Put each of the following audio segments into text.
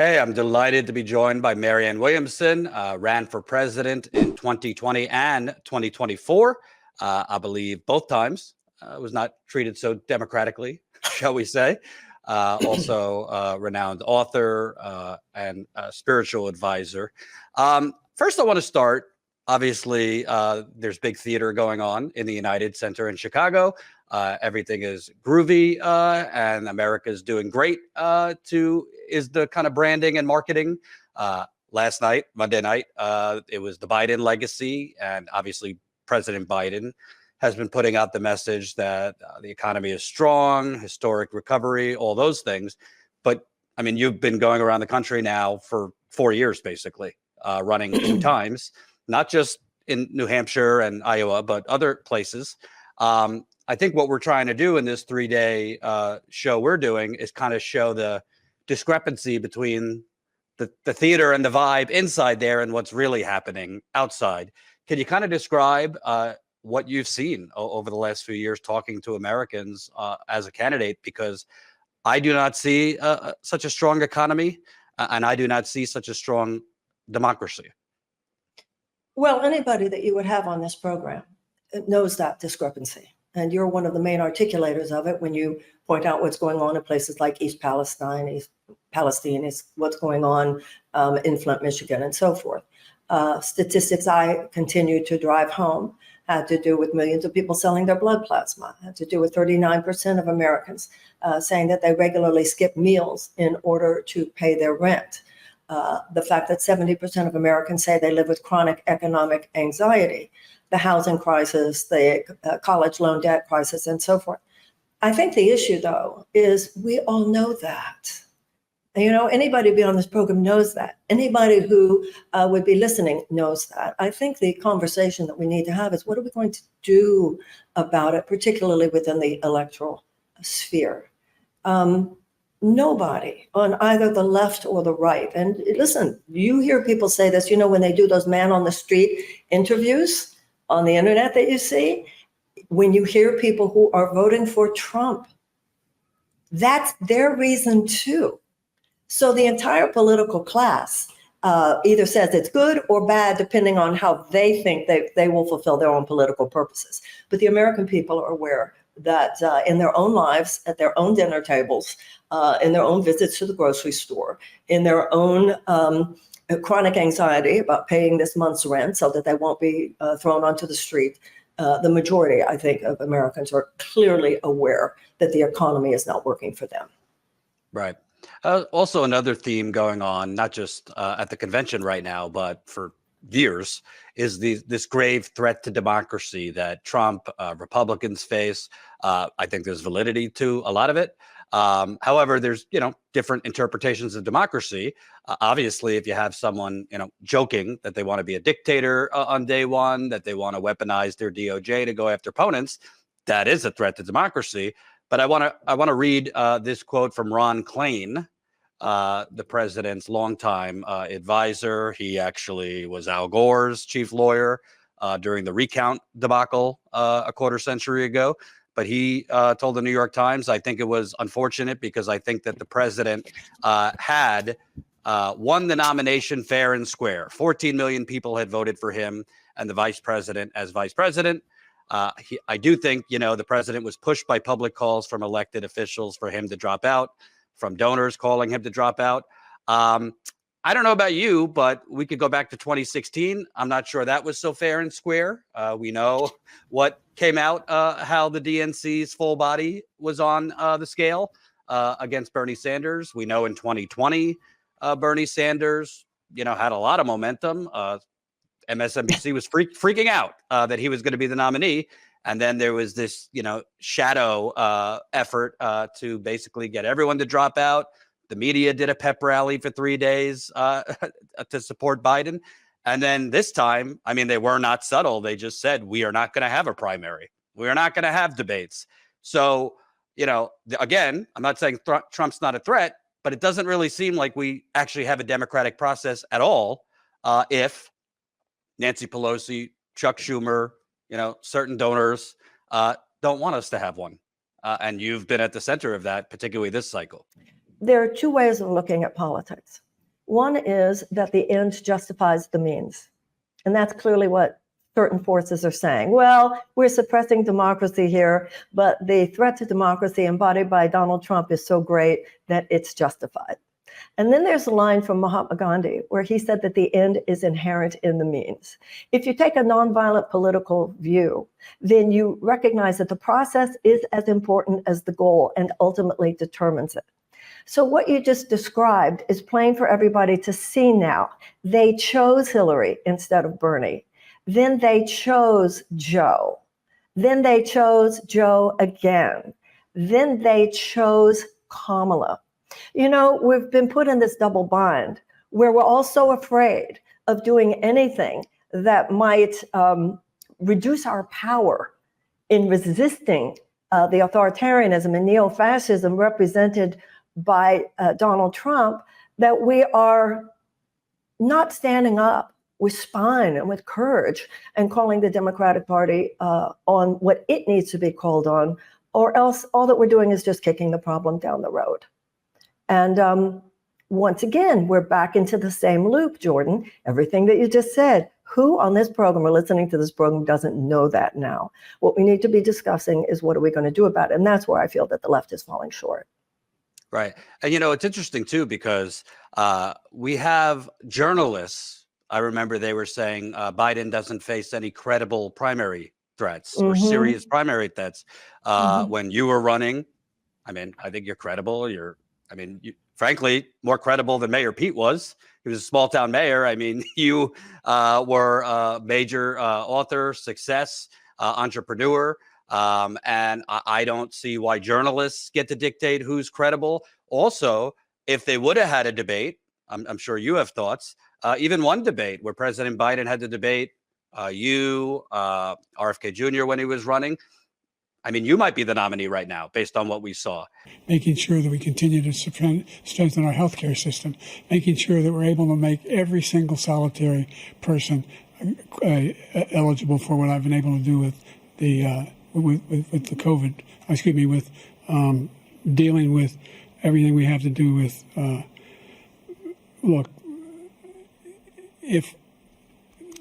Hey, I'm delighted to be joined by Marianne Williamson, ran for president in 2020 and 2024. I believe both times was not treated so democratically, shall we say. Also, renowned author and spiritual advisor. First, I want to start. Obviously, there's big theater going on in the United Center in Chicago. Everything is groovy, and America is doing great. Is the kind of branding and marketing. Last night, Monday night, it was the Biden legacy, and obviously President Biden has been putting out the message that the economy is strong, historic recovery, all those things. But I mean, you've been going around the country now for 4 years, basically, running 2 times, not just in New Hampshire and Iowa, but other places. I think what we're trying to do in this 3-day show we're doing is kind of show the discrepancy between the theater and the vibe inside there and what's really happening outside. Can you kind of describe what you've seen over the last few years talking to Americans as a candidate? Because I do not see such a strong economy, and I do not see such a strong democracy. Well, anybody that you would have on this program knows that discrepancy. And you're one of the main articulators of it when you point out what's going on in places like East Palestine is what's going on in Flint, Michigan, and so forth. Statistics I continue to drive home had to do with millions of people selling their blood plasma, had to do with 39% of Americans saying that they regularly skip meals in order to pay their rent. The fact that 70% of Americans say they live with chronic economic anxiety, the housing crisis, the college loan debt crisis, and so forth. I think the issue, though, is we all know that. And, anybody be on this program knows that. Anybody who would be listening knows that. I think the conversation that we need to have is what are we going to do about it, particularly within the electoral sphere? Nobody on either the left or the right. And listen, you hear people say this, when they do those man on the street interviews on the internet that you see, when you hear people who are voting for Trump, that's their reason too. So the entire political class either says it's good or bad, depending on how they think they will fulfill their own political purposes. But the American people are aware that in their own lives, at their own dinner tables, in their own visits to the grocery store, in their own chronic anxiety about paying this month's rent so that they won't be thrown onto the street, the majority, I think, of Americans are clearly aware that the economy is not working for them. Right. Also, another theme going on, not just at the convention right now, but for years, is this grave threat to democracy that Trump, Republicans face. I think there's validity to a lot of it. However, there's, different interpretations of democracy. Obviously, if you have someone, joking that they want to be a dictator on day one, that they want to weaponize their DOJ to go after opponents, that is a threat to democracy. But I want to read this quote from Ron Klain, the president's longtime advisor. He actually was Al Gore's chief lawyer during the recount debacle a quarter century ago. But he told the New York Times, I think it was unfortunate because I think that the president had won the nomination fair and square. 14 million people had voted for him and the vice president as vice president. I do think, the president was pushed by public calls from elected officials for him to drop out, from donors calling him to drop out. I don't know about you, but we could go back to 2016. I'm not sure that was so fair and square. We know what came out, how the DNC's full body was on the scale against Bernie Sanders. We know in 2020, Bernie Sanders, had a lot of momentum. MSNBC was freaking out that he was going to be the nominee. And then there was this, shadow effort to basically get everyone to drop out. The media did a pep rally for 3 days to support Biden. And then this time, they were not subtle. They just said, we are not going to have a primary. We are not going to have debates. So, again, I'm not saying Trump's not a threat, but it doesn't really seem like we actually have a democratic process at all if Nancy Pelosi, Chuck Schumer, certain donors don't want us to have one. And you've been at the center of that, particularly this cycle. There are two ways of looking at politics. One is that the end justifies the means. And that's clearly what certain forces are saying. Well, we're suppressing democracy here, but the threat to democracy embodied by Donald Trump is so great that it's justified. And then there's a line from Mahatma Gandhi where he said that the end is inherent in the means. If you take a nonviolent political view, then you recognize that the process is as important as the goal and ultimately determines it. So what you just described is plain for everybody to see now. They chose Hillary instead of Bernie. Then they chose Joe. Then they chose Joe again. Then they chose Kamala. You know, we've been put in this double bind where we're all so afraid of doing anything that might reduce our power in resisting the authoritarianism and neo-fascism represented by Donald Trump, that we are not standing up with spine and with courage and calling the Democratic Party on what it needs to be called on, or else all that we're doing is just kicking the problem down the road. And once again, we're back into the same loop, Jordan. Everything that you just said, who on this program or listening to this program doesn't know that now? What we need to be discussing is what are we going to do about it? And that's where I feel that the left is falling short. Right. And, you know, it's interesting, too, because we have journalists. I remember they were saying Biden doesn't face any credible primary threats or serious primary threats. When you were running, I mean, I think you're credible. Frankly, more credible than Mayor Pete was. He was a small town mayor. I mean, you were a major author, success, entrepreneur. And I don't see why journalists get to dictate who's credible. Also, if they would have had a debate, I'm sure you have thoughts, even one debate where President Biden had to debate RFK Jr. when he was running. I mean, you might be the nominee right now based on what we saw. Making sure that we continue to strengthen our healthcare system, making sure that we're able to make every single solitary person eligible for what I've been able to do with the with dealing with everything we have to do with, look, if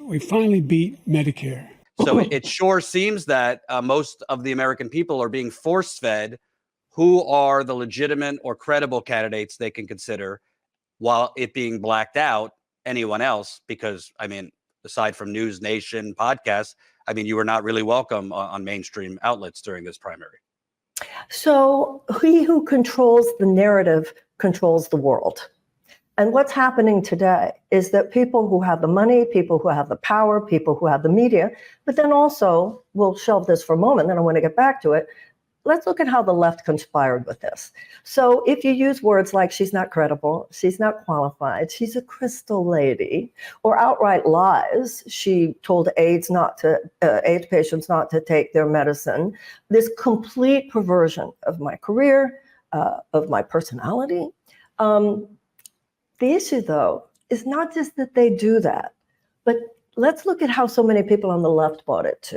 we finally beat Medicare. So it sure seems that most of the American people are being force-fed who are the legitimate or credible candidates they can consider, while it being blacked out anyone else, because, I mean, aside from News Nation podcasts, I mean, you were not really welcome on mainstream outlets during this primary. So he who controls the narrative controls the world. And what's happening today is that people who have the money, people who have the power, people who have the media, but then also, we'll shelve this for a moment, then I want to get back to it. Let's look at how the left conspired with this. So if you use words like she's not credible, she's not qualified, she's a crystal lady, or outright lies, she told AIDS patients not to take their medicine, this complete perversion of my career, of my personality. The issue, though, is not just that they do that, but let's look at how so many people on the left bought it too.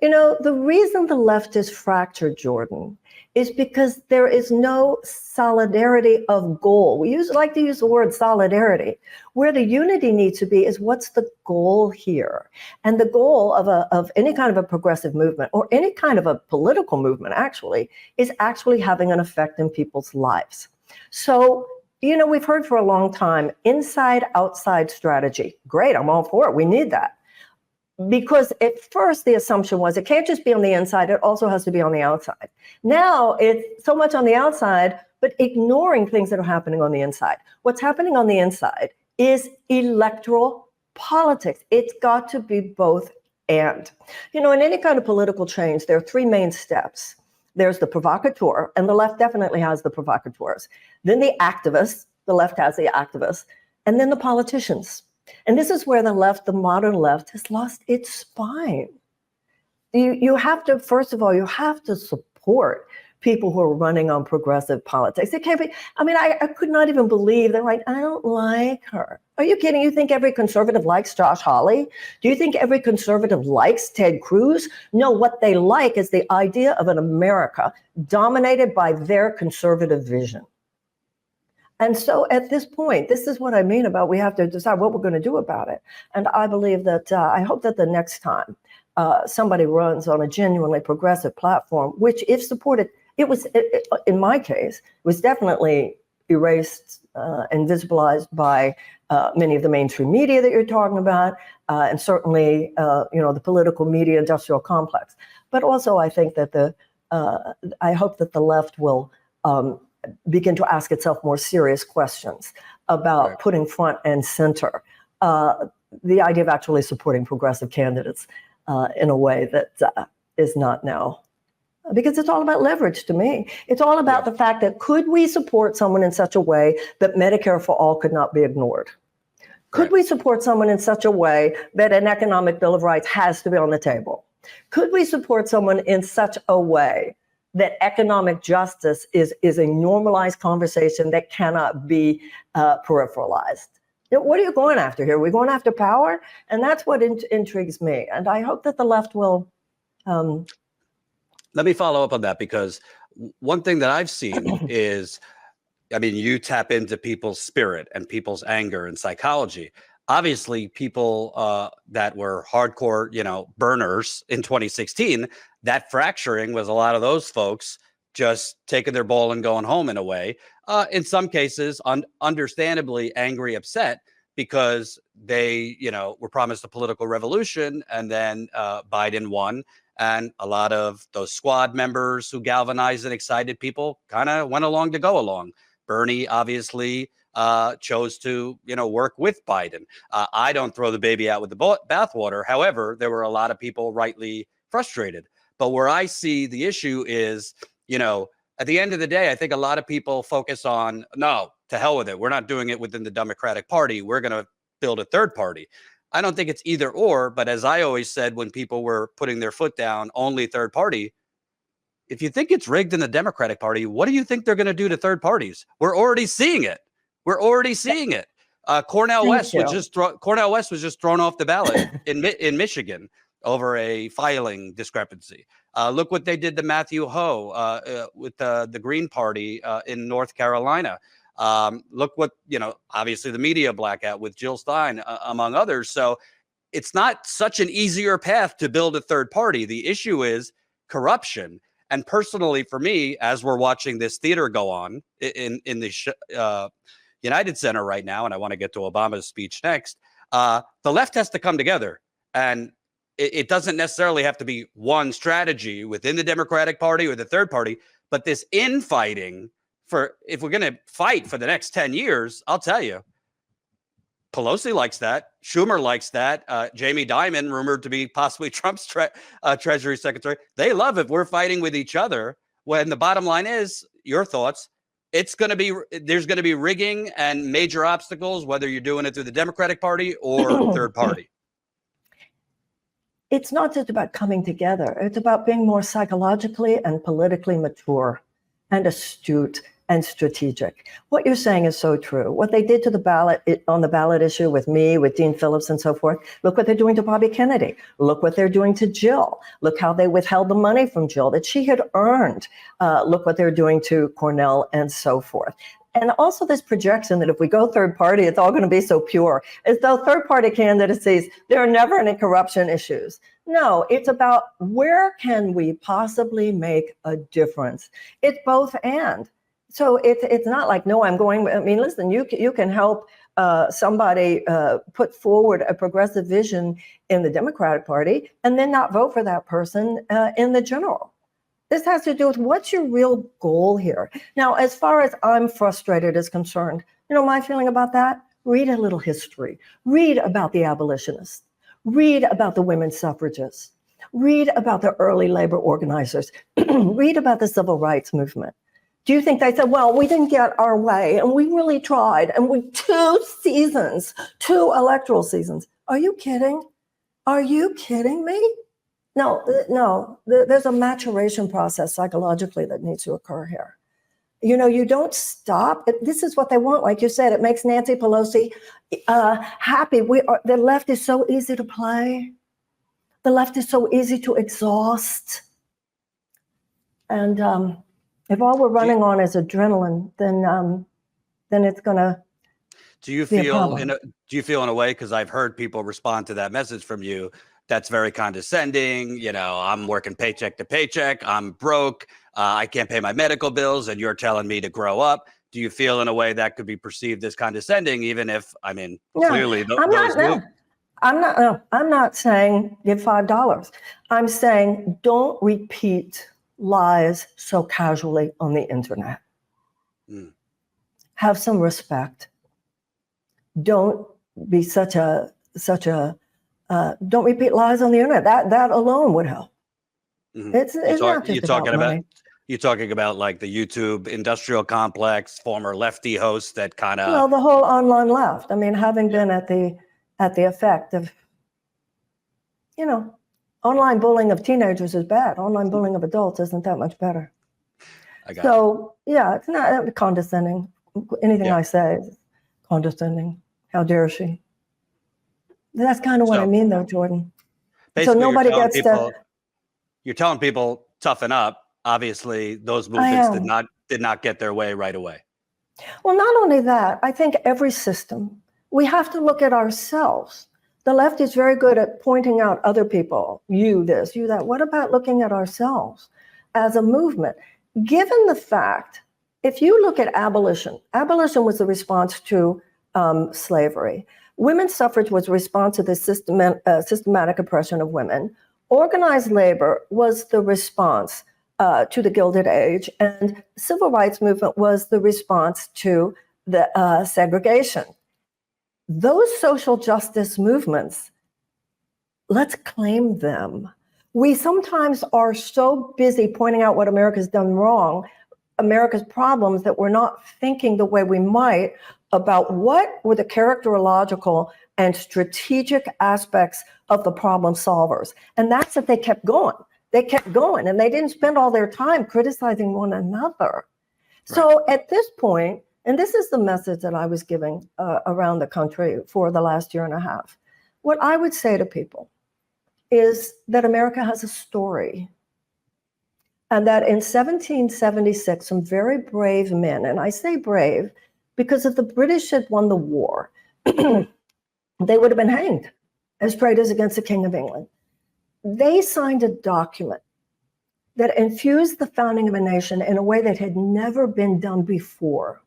You know, the reason the left is fractured, Jordan, is because there is no solidarity of goal. We like to use the word solidarity. Where the unity needs to be is what's the goal here? And the goal of any kind of a progressive movement or any kind of a political movement, actually, is actually having an effect in people's lives. So, you know, we've heard for a long time, inside-outside strategy. Great, I'm all for it. We need that. Because at first the assumption was it can't just be on the inside, it also has to be on the outside. Now it's so much on the outside, but ignoring things that are happening on the inside. What's happening on the inside is electoral politics. It's got to be both and. You know, in any kind of political change, there are three main steps. There's the provocateur, and the left definitely has the provocateurs. Then the activists, the left has the activists, and then the politicians. And this is where the left, the modern left, has lost its spine. You have to, first of all, you have to support people who are running on progressive politics. It can't be, I mean, I could not even believe they're like, I don't like her. Are you kidding? You think every conservative likes Josh Hawley? Do you think every conservative likes Ted Cruz? No, what they like is the idea of an America dominated by their conservative vision. And so at this point, this is what I mean about we have to decide what we're going to do about it. And I believe that I hope that the next time somebody runs on a genuinely progressive platform, which if supported, in my case, it was definitely erased and visibilized by many of the mainstream media that you're talking about, and certainly the political media industrial complex. But also I think that I hope that the left will begin to ask itself more serious questions about putting front and center the idea of actually supporting progressive candidates in a way that is not now. Because it's all about leverage to me. It's all about the fact that could we support someone in such a way that Medicare for all could not be ignored? Could we support someone in such a way that an economic Bill of Rights has to be on the table? Could we support someone in such a way that economic justice is a normalized conversation that cannot be peripheralized? What are you going after here? We're going after power? And that's what intrigues me. And I hope that the left will... Let me follow up on that, because one thing that I've seen is, I mean, you tap into people's spirit and people's anger and psychology. Obviously, people that were hardcore, burners in 2016, that fracturing was a lot of those folks just taking their ball and going home in a way. In some cases, understandably angry, upset, because they, were promised a political revolution, and then Biden won. And a lot of those squad members who galvanized and excited people kind of went along to go along. Bernie obviously chose to, work with Biden. I don't throw the baby out with the bathwater. However, there were a lot of people rightly frustrated. But where I see the issue is, at the end of the day, I think a lot of people focus on, no, to hell with it. We're not doing it within the Democratic Party. We're going to build a third party. I don't think it's either or, but as I always said when people were putting their foot down, only third party, if you think it's rigged in the Democratic Party, what do you think they're going to do to third parties? We're already seeing it. Cornel West was just thrown off the ballot in Michigan over a filing discrepancy. Look what they did to Matthew Hoh with the Green Party in North Carolina. Look what, obviously the media blackout with Jill Stein, among others. So it's not such an easier path to build a third party. The issue is corruption. And personally, for me, as we're watching this theater go on in the United Center right now, and I want to get to Obama's speech next, the left has to come together. And it doesn't necessarily have to be one strategy within the Democratic Party or the third party, but this infighting. If we're going to fight for the next 10 years, I'll tell you, Pelosi likes that. Schumer likes that. Jamie Dimon, rumored to be possibly Trump's Treasury Secretary. They love if we're fighting with each other. When the bottom line is, your thoughts, there's going to be rigging and major obstacles, whether you're doing it through the Democratic Party or third party. It's not just about coming together. It's about being more psychologically and politically mature and astute and strategic. What you're saying is so true. What they did to the ballot on the ballot issue with me, with Dean Phillips and so forth, look what they're doing to Bobby Kennedy. Look what they're doing to Jill. Look how they withheld the money from Jill that she had earned. Look what they're doing to Cornell and so forth. And also this projection that if we go third party, it's all going to be so pure, as though third party candidacies, there are never any corruption issues. No, it's about where can we possibly make a difference? It's both and. So it's not like, no, I'm going, I mean, listen, you can help somebody put forward a progressive vision in the Democratic Party and then not vote for that person in the general. This has to do with what's your real goal here. Now, as far as I'm frustrated is concerned, my feeling about that, read a little history. Read about the abolitionists. Read about the women's suffragists. Read about the early labor organizers. Read about the civil rights movement. Do you think they said, well, we didn't get our way and we really tried and we 2 electoral seasons. Are you kidding? Are you kidding me? No, there's a maturation process psychologically that needs to occur here. You don't stop. This is what they want. Like you said, it makes Nancy Pelosi happy. The left is so easy to play. The left is so easy to exhaust. And if all we're running on is adrenaline, then then it's going to Do you be a feel problem. do you feel in a way, because I've heard people respond to that message from you, that's very condescending? You know, I'm working paycheck to paycheck, I'm broke, I can't pay my medical bills, and you're telling me to grow up. Do you feel in a way that could be perceived as condescending, even if, I mean, No, clearly I'm those not. No, I'm not saying give $5. I'm saying don't repeat lies so casually on the internet. Mm. Have some respect. Don't be such a don't repeat lies on the internet. That alone would help. Mhm. It's not just about money. You're talking about like the YouTube industrial complex, former lefty hosts that kind of, Well, the whole online left. I mean, having been at the effect of, you know, online bullying of teenagers is bad. Online bullying of adults isn't that much better. I got you. So yeah, it's not condescending. Anything Yeah. I say is condescending. How dare she? That's kind of what I So mean, though, Jordan. So basically, nobody gets to. you're telling people toughen up. Obviously, those I movements am. did not get their way right away. Well, not only that, I think every system, we have to look at ourselves. The left is very good at pointing out other people, you this, you that. What about looking at ourselves as a movement? Given the fact, if you look at abolition was the response to slavery. Women's suffrage was a response to the systematic oppression of women. Organized labor was the response to the Gilded Age, and the civil rights movement was the response to the segregation. Those social justice movements, let's claim them. We sometimes are so busy pointing out what America's done wrong, America's problems, that we're not thinking the way we might about what were the characterological and strategic aspects of the problem solvers. And that's that they kept going. They kept going, and they didn't spend all their time criticizing one another. So at this point, and this is the message that I was giving around the country for the last year and a half, what I would say to people is that America has a story. And that in 1776, some very brave men, and I say brave because if the British had won the war, they would have been hanged as traitors against the King of England. They signed a document that infused the founding of a nation in a way that had never been done before,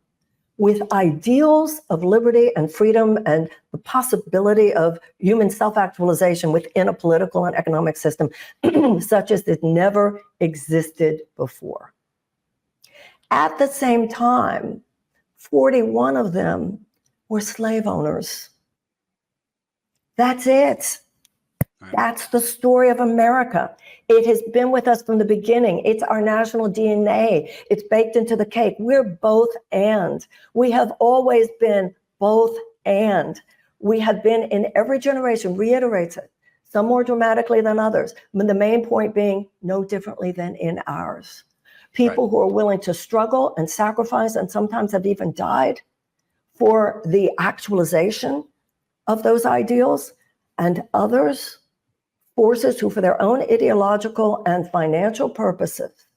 with ideals of liberty and freedom and the possibility of human self-actualization within a political and economic system such as it never existed before. At the same time, 41 of them were slave owners. That's it. That's the story of America. It has been with us from the beginning. It's our national DNA. It's baked into the cake. We're both and. We have always been both and. We have been in every generation, reiterates it, some more dramatically than others. But the main point being no differently than in ours. People who are willing to struggle and sacrifice and sometimes have even died for the actualization of those ideals, and others, forces who for their own ideological and financial purposes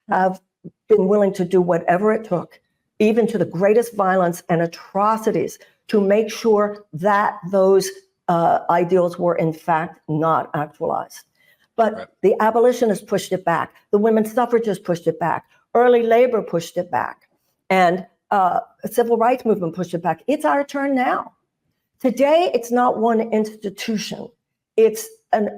have been willing to do whatever it took, even to the greatest violence and atrocities, to make sure that those ideals were in fact not actualized. But the abolitionists pushed it back. The women's suffragists pushed it back. Early labor pushed it back. And civil rights movement pushed it back. It's our turn now. Today, it's not one institution. It's an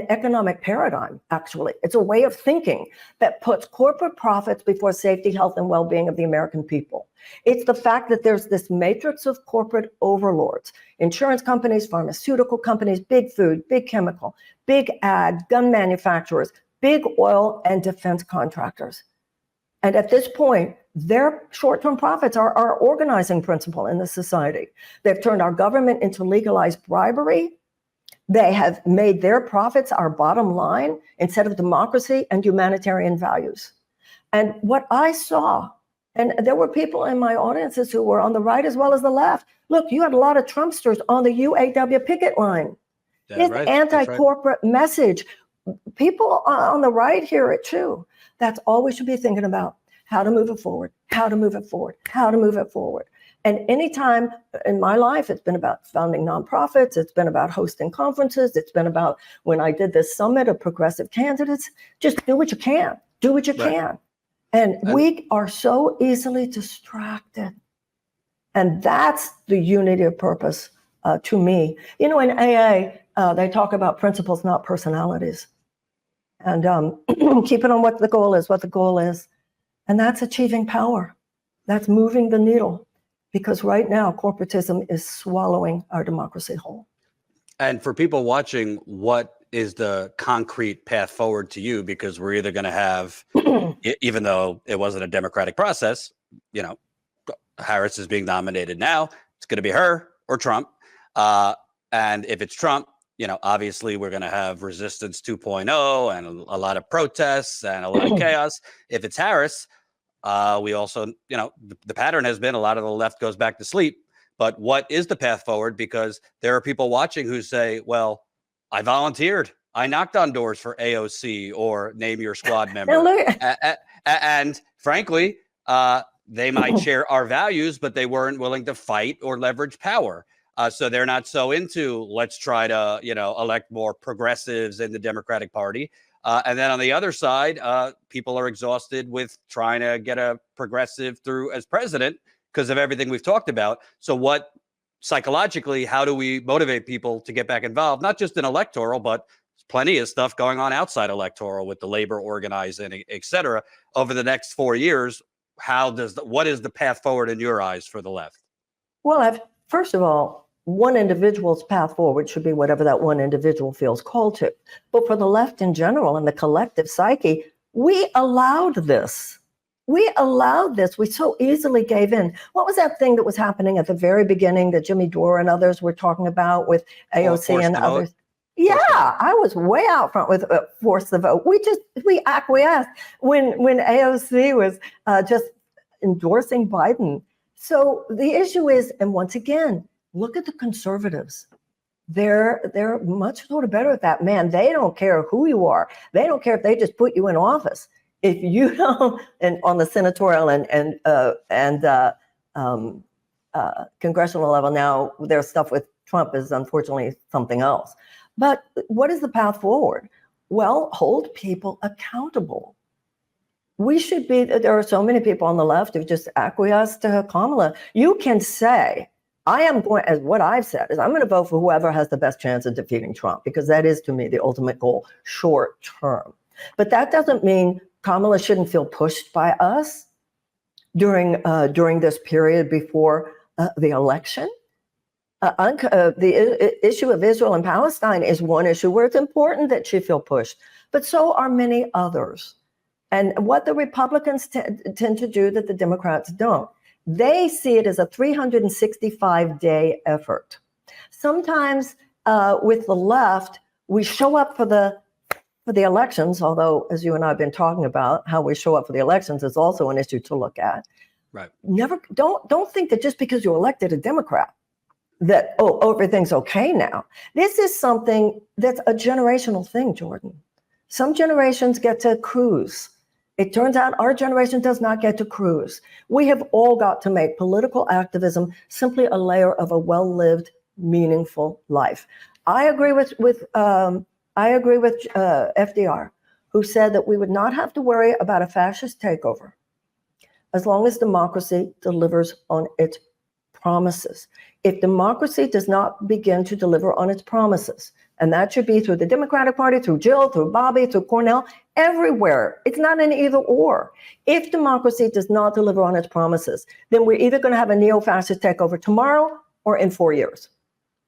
economic paradigm, actually. It's a way of thinking that puts corporate profits before safety, health, and well-being of the American people. It's the fact that there's this matrix of corporate overlords, insurance companies, pharmaceutical companies, big food, big chemical, big ag, gun manufacturers, big oil and defense contractors. And at this point, their short-term profits are our organizing principle in the society. They've turned our government into legalized bribery. They have made their profits our bottom line instead of democracy and humanitarian values. And what I saw, and there were people in my audiences who were on the right as well as the left. Look, you had a lot of Trumpsters on the UAW picket line. This anti-corporate message, people on the right hear it too. That's all we should be thinking about, how to move it forward. how to move it forward, how to move it forward. And anytime in my life, it's been about founding nonprofits. It's been about hosting conferences. It's been about when I did this summit of progressive candidates, just do what you can, do what you can. And we are so easily distracted. And that's the unity of purpose to me. You know, in AA, they talk about principles, not personalities. And keep it on what the goal is. And that's achieving power. That's moving the needle. Because right now, corporatism is swallowing our democracy whole. And for people watching, what is the concrete path forward to you? Because we're either going to have, even though it wasn't a democratic process, you know, Harris is being nominated now. It's going to be her or Trump. And if it's Trump, you know, obviously we're going to have resistance 2.0 and a lot of protests and a lot of chaos. If it's Harris, we also, you know, the pattern has been a lot of the left goes back to sleep. But what is the path forward? Because there are people watching who say, well, I volunteered. I knocked on doors for AOC or name your squad member. And frankly, they might share our values, but they weren't willing to fight or leverage power. So they're not so into let's try to, you know, elect more progressives in the Democratic Party. And then on the other side, people are exhausted with trying to get a progressive through as president because of everything we've talked about. So what psychologically, how do we motivate people to get back involved, not just in electoral, but plenty of stuff going on outside electoral with the labor organizing, et cetera, over the next 4 years? What is the path forward in your eyes for the left? Well, first of all, one individual's path forward should be whatever that one individual feels called to. But for the left in general and the collective psyche, we allowed this. We so easily gave in. What was that thing that was happening at the very beginning that Jimmy Dore and others were talking about with AOC and others? Yeah, I was way out front with force the vote. We acquiesced when AOC was just endorsing Biden. So the issue is, and once again, look at the conservatives. They're much sort of better at that. Man, they don't care who you are. They don't care if they just put you in office. If you don't, and on the senatorial and congressional level now, their stuff with Trump is unfortunately something else. But what is the path forward? Well, hold people accountable. There are so many people on the left who just acquiesce to Kamala. You can say, as what I've said is I'm going to vote for whoever has the best chance of defeating Trump, because that is, to me, the ultimate goal, short term. But that doesn't mean Kamala shouldn't feel pushed by us during this period before the election. The issue of Israel and Palestine is one issue where it's important that she feel pushed, but so are many others. And what the Republicans tend to do that the Democrats don't, they see it as a 365-day effort. Sometimes with the left, we show up for the elections, although, as you and I have been talking about, how we show up for the elections is also an issue to look at. Right. Don't think that just because you elected a Democrat, that, everything's okay now. This is something that's a generational thing, Jordan. Some generations get to cruise. It turns out our generation does not get to cruise. We have all got to make political activism simply a layer of a well-lived, meaningful life. I agree with FDR, who said that we would not have to worry about a fascist takeover as long as democracy delivers on its promises. If democracy does not begin to deliver on its promises, and that should be through the Democratic Party, through Jill, through Bobby, through Cornell, everywhere. It's not an either or. If democracy does not deliver on its promises, then we're either going to have a neo-fascist takeover tomorrow or in 4 years.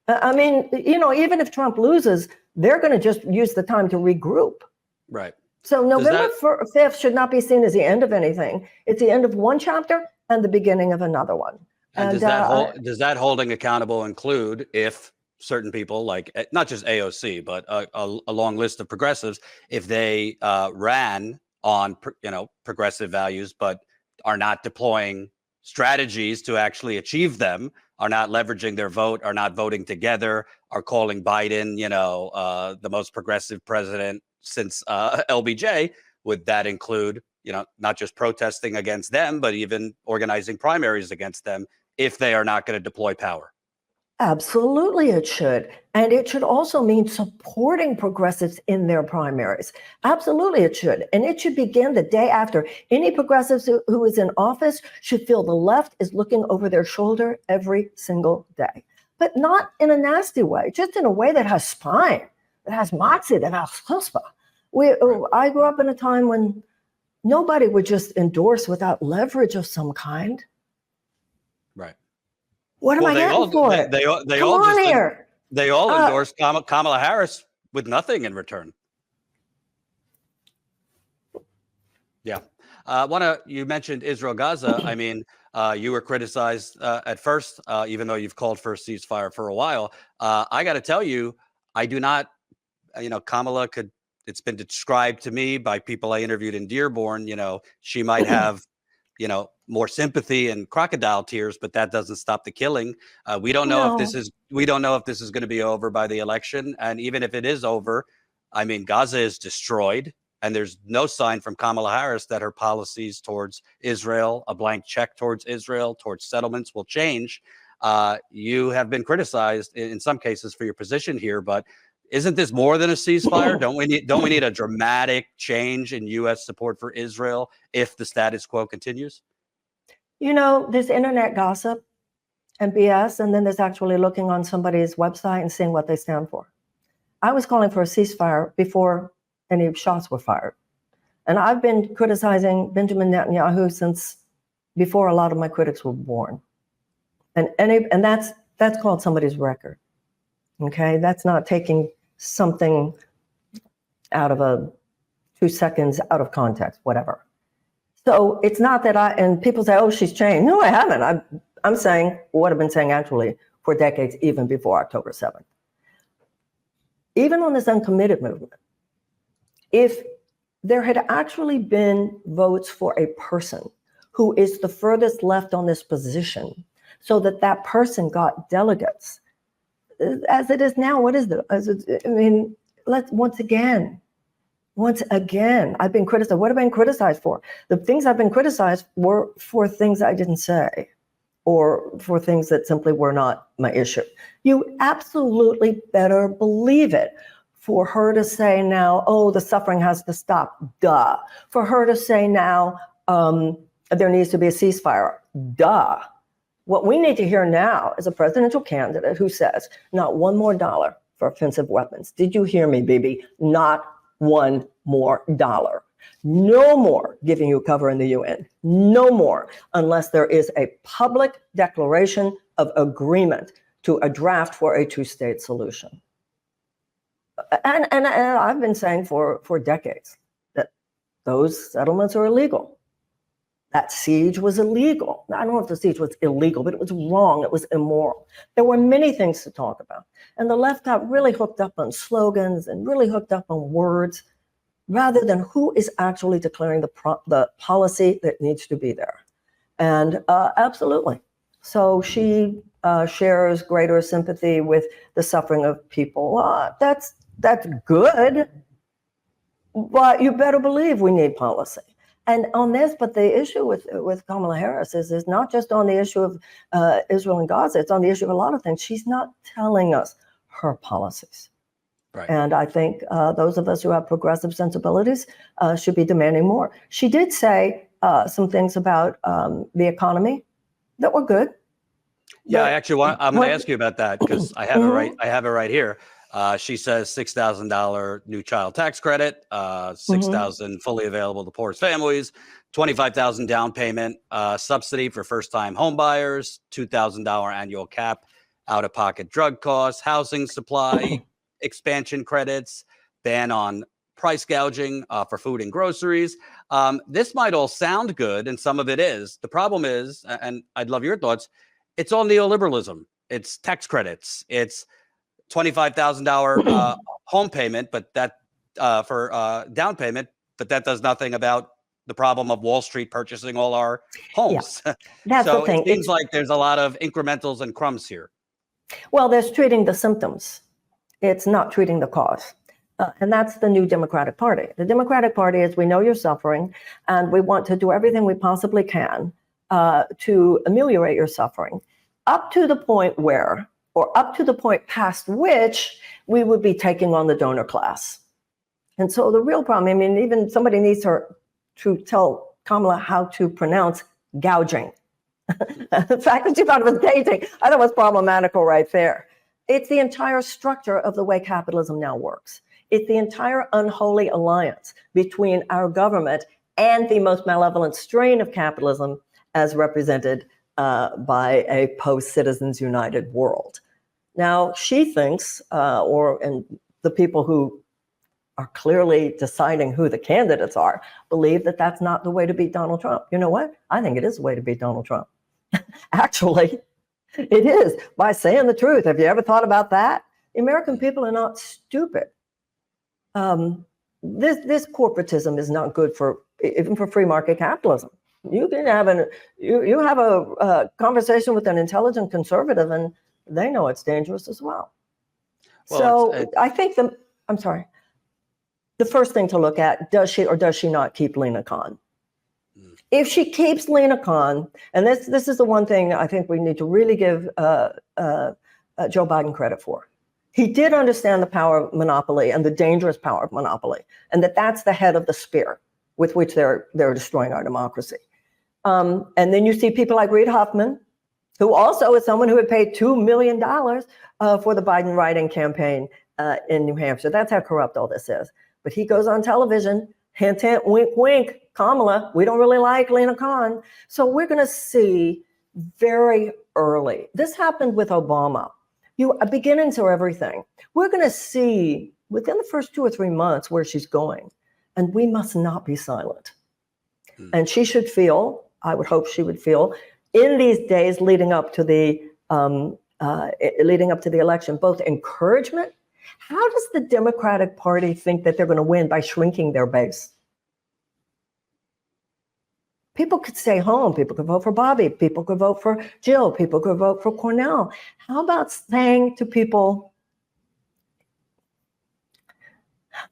I mean, even if Trump loses, they're going to just use the time to regroup. Right. So November 5th should not be seen as the end of anything. It's the end of one chapter and the beginning of another one. And does that holding accountable include if certain people, like not just AOC, but a long list of progressives, if they ran on progressive values, but are not deploying strategies to actually achieve them, are not leveraging their vote, are not voting together, are calling Biden, the most progressive president since LBJ? Would that include not just protesting against them, but even organizing primaries against them if they are not going to deploy power. Absolutely, it should. And it should also mean supporting progressives in their primaries. Absolutely, it should. And it should begin the day after. Any progressives who is in office should feel the left is looking over their shoulder every single day, but not in a nasty way, just in a way that has spine, that has moxie, that has chutzpah. I grew up in a time when nobody would just endorse without leverage of some kind. Right. What am I getting for it? They all endorsed Kamala Harris with nothing in return. Yeah. You mentioned Israel Gaza. I mean, you were criticized at first, even though you've called for a ceasefire for a while. I got to tell you, I do not, Kamala it's been described to me by people I interviewed in Dearborn, she might have, more sympathy and crocodile tears, but that doesn't stop the killing. We don't know if this is going to be over by the election. And even if it is over, I mean, Gaza is destroyed. And there's no sign from Kamala Harris that her policies towards Israel, a blank check towards Israel, towards settlements will change. You have been criticized in some cases for your position here, but isn't this more than a ceasefire? Don't we need a dramatic change in U.S. support for Israel if the status quo continues? There's internet gossip and BS, and then there's actually looking on somebody's website and seeing what they stand for. I was calling for a ceasefire before any shots were fired. And I've been criticizing Benjamin Netanyahu since before a lot of my critics were born. And that's called somebody's record. Okay, that's not taking something out of 2 seconds out of context, whatever. So it's not that and people say, oh, she's changed. No, I haven't. I'm saying what I've been saying actually for decades, even before October 7th. Even on this uncommitted movement, if there had actually been votes for a person who is the furthest left on this position, so that person got delegates, as it is now, what is it? Once again, I've been criticized. What have I been criticized for? The things I've been criticized were for things I didn't say or for things that simply were not my issue. You absolutely better believe it. For her to say now, oh, the suffering has to stop, duh. For her to say now, there needs to be a ceasefire, duh. What we need to hear now is a presidential candidate who says, not one more dollar for offensive weapons. Did you hear me, Bibi? Not one more dollar. No more giving you cover in the UN. No more, unless there is a public declaration of agreement to a draft for a two-state solution. And I've been saying for decades that those settlements are illegal. That siege was illegal. I don't know if the siege was illegal, but it was wrong. It was immoral. There were many things to talk about. And the left got really hooked up on slogans and really hooked up on words rather than who is actually declaring the policy that needs to be there. And absolutely. So she shares greater sympathy with the suffering of people. That's good, but you better believe we need policy. And on this, but the issue with Kamala Harris is not just on the issue of Israel and Gaza, it's on the issue of a lot of things. She's not telling us her policies. Right. And I think those of us who have progressive sensibilities should be demanding more. She did say some things about the economy that were good. Yeah, I'm going to ask you about that because I have it right. I have it right here. She says $6,000 new child tax credit, $6,000 fully available to poorest families, $25,000 down payment subsidy for first-time home buyers, $2,000 annual cap out-of-pocket drug costs, housing supply expansion credits, ban on price gouging for food and groceries. This might all sound good, and some of it is. The problem is, and I'd love your thoughts, it's all neoliberalism. It's tax credits. It's $25,000 home payment, but that for down payment, but that does nothing about the problem of Wall Street purchasing all our homes. Yeah. That's so the thing. It seems like there's a lot of incrementals and crumbs here. Well, there's treating the symptoms. It's not treating the cause. And that's the new Democratic Party. The Democratic Party is, we know you're suffering, and we want to do everything we possibly can to ameliorate your suffering, up to the point where, or up to the point past which, we would be taking on the donor class. And so the real problem, I mean, even somebody needs to tell Kamala how to pronounce gouging. The fact that she thought it was dating, I thought was problematical right there. It's the entire structure of the way capitalism now works. It's the entire unholy alliance between our government and the most malevolent strain of capitalism as represented by a post-Citizens United world. Now, she thinks, and the people who are clearly deciding who the candidates are, believe that that's not the way to beat Donald Trump. You know what? I think it is the way to beat Donald Trump. Actually, it is, by saying the truth. Have you ever thought about that? The American people are not stupid. This corporatism is not good for, even for free market capitalism. You can have you have a conversation with an intelligent conservative, and they know it's dangerous as well. So I think the first thing to look at, does she or does she not keep Lena Khan? If she keeps Lena Khan, and this is the one thing I think we need to really give Joe Biden credit for. He did understand the power of monopoly and the dangerous power of monopoly, and that's the head of the spear with which they're destroying our democracy. And then you see people like Reid Hoffman, who also is someone who had paid $2 million for the Biden write-in campaign in New Hampshire. That's how corrupt all this is. But he goes on television, hint, hint, wink, wink, Kamala, we don't really like Lena Khan. So we're going to see very early. This happened with Obama. Beginnings are everything. We're going to see within the first 2 or 3 months where she's going. And we must not be silent. And she should feel, I would hope she would feel, in these days leading up to the election, both encouragement. How does the Democratic Party think that they're going to win by shrinking their base? People could stay home. People could vote for Bobby. People could vote for Jill. People could vote for Cornell. How about saying to people,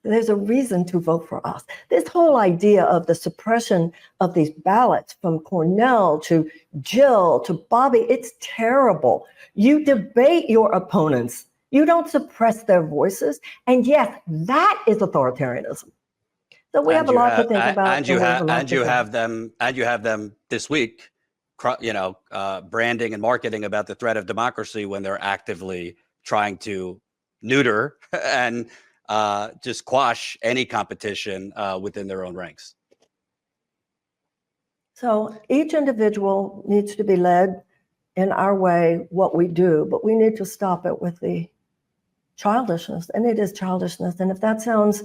there's a reason to vote for us? This whole idea of the suppression of these ballots from Cornell to Jill to Bobby, it's terrible. You debate your opponents. You don't suppress their voices. And yes, that is authoritarianism. So we have a lot to think about. And you have them this week, branding and marketing about the threat of democracy when they're actively trying to neuter and just quash any competition within their own ranks. So each individual needs to be led in our way, what we do, but we need to stop it with the childishness. And it is childishness. And if that sounds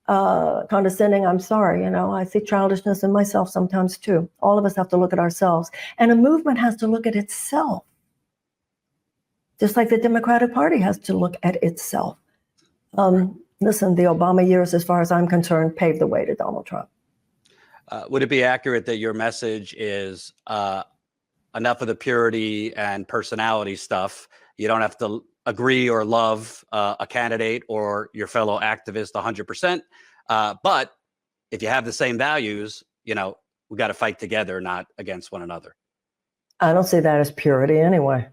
condescending, I'm sorry. I see childishness in myself sometimes too. All of us have to look at ourselves. And a movement has to look at itself. Just like the Democratic Party has to look at itself. Listen, the Obama years, as far as I'm concerned, paved the way to Donald Trump. Would it be accurate that your message is enough of the purity and personality stuff? You don't have to agree or love a candidate or your fellow activist 100%. But if you have the same values, we got to fight together, not against one another. I don't see that as purity anyway.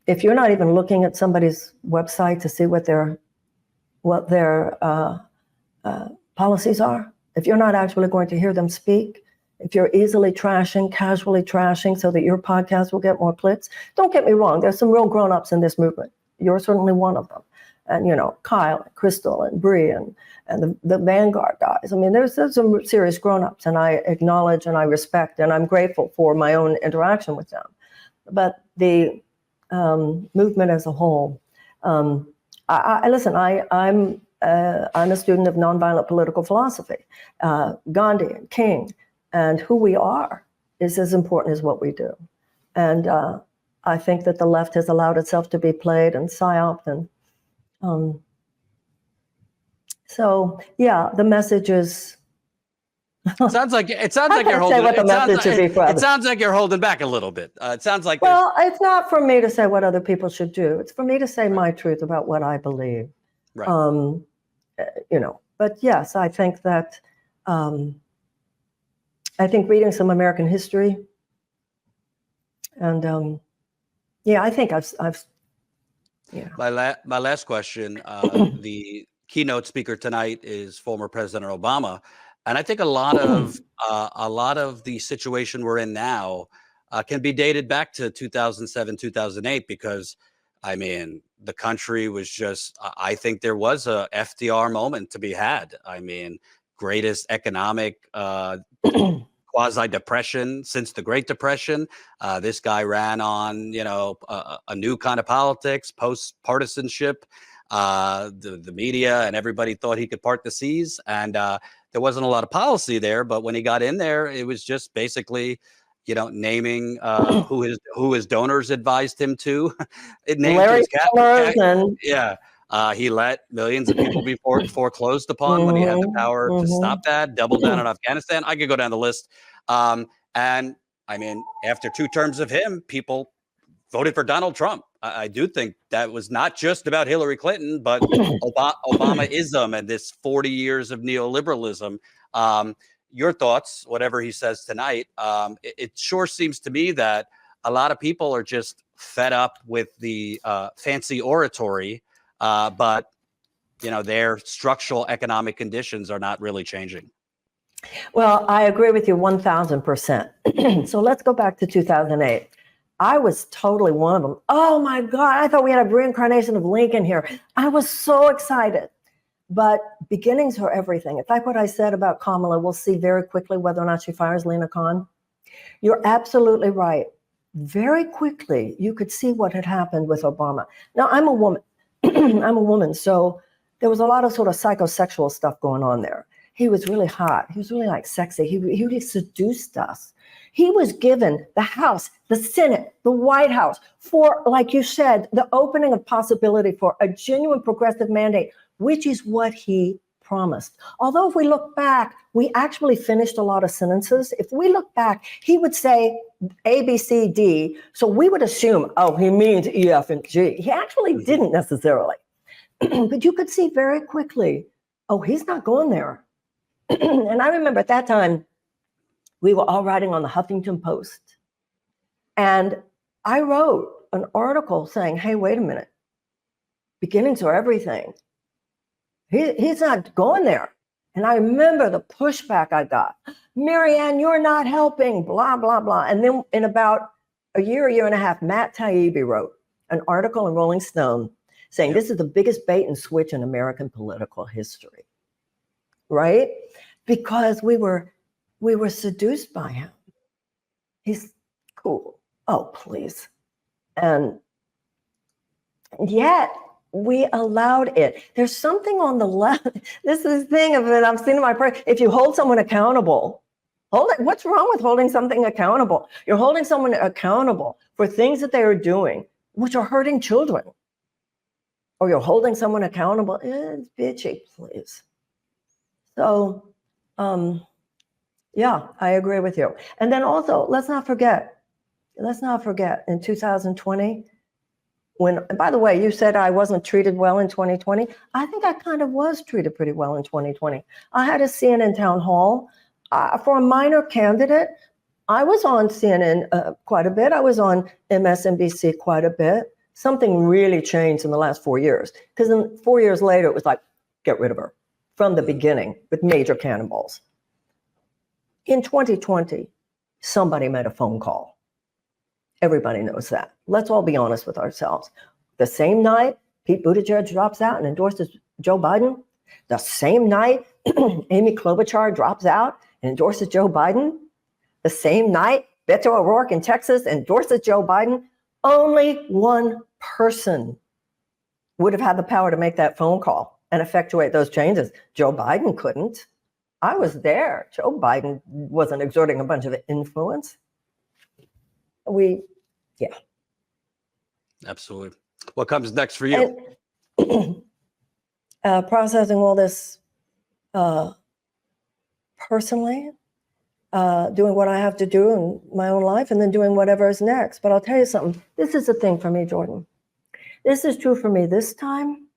If you're not even looking at somebody's website to see what their policies are, if you're not actually going to hear them speak, if you're easily trashing, casually trashing so that your podcast will get more clicks, don't get me wrong, there's some real grown-ups in this movement. You're certainly one of them. And, Kyle and Crystal and Bree and the Vanguard guys. I mean, there's some serious grown-ups, and I acknowledge and I respect and I'm grateful for my own interaction with them. But the movement as a whole, I'm a student of nonviolent political philosophy. Gandhi and King. And who we are is as important as what we do. And I think that the left has allowed itself to be played and psyoped. And so, yeah, the message is. It sounds like you're holding. It sounds like you're holding back a little bit. It sounds like. Well, it's not for me to say what other people should do. It's for me to say my truth about what I believe. Right. But yes, I think that, I think reading some American history and, I think I've My last question, the keynote speaker tonight is former President Obama. And I think a lot of the situation we're in now can be dated back to 2007, 2008, because I mean, the country was just, I think there was a FDR moment to be had. I mean, greatest economic quasi-depression since the Great Depression. This guy ran on, a new kind of politics, post-partisanship. The media and everybody thought he could part the seas, and there wasn't a lot of policy there. But when he got in there, it was just basically, naming who his donors advised him to. It named Larry his Summers and yeah. He let millions of people be foreclosed upon when he had the power to stop that, double down on Afghanistan. I could go down the list. And I mean, after 2 terms of him, people voted for Donald Trump. I do think that was not just about Hillary Clinton, but Obama-ism and this 40 years of neoliberalism. Your thoughts, whatever he says tonight. It sure seems to me that a lot of people are just fed up with the fancy oratory, but their structural economic conditions are not really changing. Well, I agree with you 1,000%. So let's go back to 2008. I was totally one of them. Oh my God, I thought we had a reincarnation of Lincoln here. I was so excited. But beginnings are everything. It's like what I said about Kamala. We'll see very quickly whether or not she fires Lena Khan. You're absolutely right. Very quickly, you could see what had happened with Obama. Now, I'm a woman. I'm a woman. So there was a lot of sort of psychosexual stuff going on there. He was really hot. He was really like sexy. He really seduced us. He was given the House, the Senate, the White House for, like you said, the opening of possibility for a genuine progressive mandate, which is what he promised. Although if we look back, we actually finished a lot of sentences. If we look back, he would say A, B, C, D. So we would assume, oh, he means E, F, and G. He actually didn't necessarily. But you could see very quickly, oh, he's not going there. And I remember at that time, we were all writing on the Huffington Post. And I wrote an article saying, hey, wait a minute. Beginnings are everything. He's not going there. And I remember the pushback I got. Marianne, you're not helping, blah, blah, blah. And then in about a year and a half, Matt Taibbi wrote an article in Rolling Stone saying this is the biggest bait and switch in American political history. Right? Because we were seduced by him. He's cool. Oh, please. And yet we allowed it. There's something on the left. This is the thing of it. I'm seeing in my prayer. If you hold someone accountable, hold it. What's wrong with holding something accountable? You're holding someone accountable for things that they are doing, which are hurting children. Or you're holding someone accountable. It's bitchy, please. So, yeah, I agree with you. And then also, let's not forget in 2020, when, by the way, you said I wasn't treated well in 2020. I think I kind of was treated pretty well in 2020. I had a CNN town hall for a minor candidate. I was on CNN quite a bit. I was on MSNBC quite a bit. Something really changed in the last 4 years, because then 4 years later, it was like, get rid of her from the beginning with major cannonballs. In 2020, somebody made a phone call. Everybody knows that. Let's all be honest with ourselves. The same night Pete Buttigieg drops out and endorses Joe Biden, the same night Amy Klobuchar drops out and endorses Joe Biden, the same night Beto O'Rourke in Texas endorses Joe Biden, only one person would have had the power to make that phone call and effectuate those changes. Joe Biden couldn't. I was there. Joe Biden wasn't exerting a bunch of influence. Yeah. Absolutely. What comes next for you? And, processing all this personally, doing what I have to do in my own life, and then doing whatever is next. But I'll tell you something. This is the thing for me, Jordan. This is true for me this time,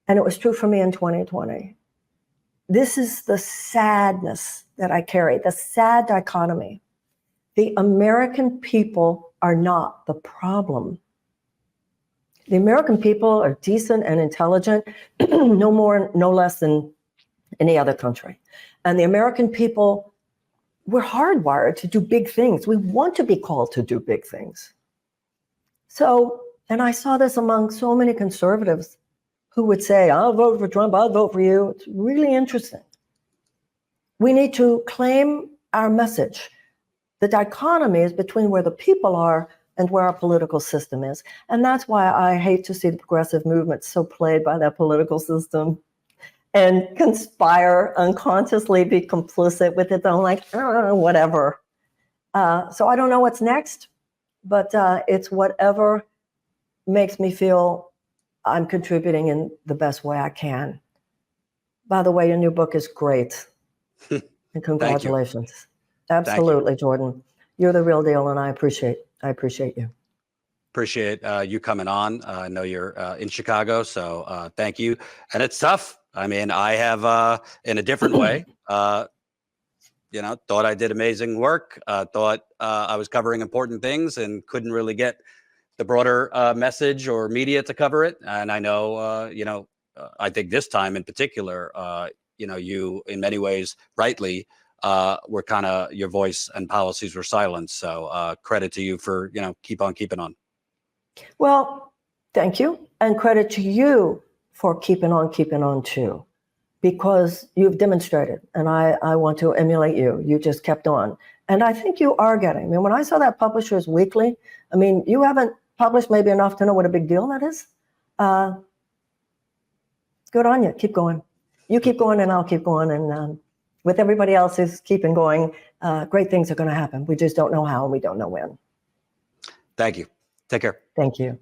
And it was true for me in 2020. This is the sadness that I carry, the sad dichotomy. The American people are not the problem. The American people are decent and intelligent, no more, no less than any other country. And the American people, we're hardwired to do big things. We want to be called to do big things. So, and I saw this among so many conservatives who would say, I'll vote for Trump, I'll vote for you. It's really interesting. We need to claim our message. The dichotomy is between where the people are and where our political system is. And that's why I hate to see the progressive movement so played by that political system and conspire unconsciously, be complicit with it. I'm like, oh, whatever. So I don't know what's next, but it's whatever makes me feel I'm contributing in the best way I can. By the way, your new book is great. And congratulations. Absolutely, Jordan. You're the real deal, and I appreciate you. Appreciate you coming on. I know you're in Chicago, so thank you. And it's tough. I mean, I have in a different way, thought I did amazing work, thought I was covering important things and couldn't really get the broader message or media to cover it. And I know, I think this time in particular, you in many ways rightly were kind of, your voice and policies were silenced. So credit to you for, keep on keeping on. Well, thank you. And credit to you for keeping on too, because you've demonstrated, and I want to emulate you. You just kept on. And I think you are getting, when I saw that Publishers Weekly, you haven't published maybe enough to know what a big deal that is. Good on you. Keep going. You keep going and I'll keep going. And with everybody else who's keeping going, great things are going to happen. We just don't know how and we don't know when. Thank you. Take care. Thank you.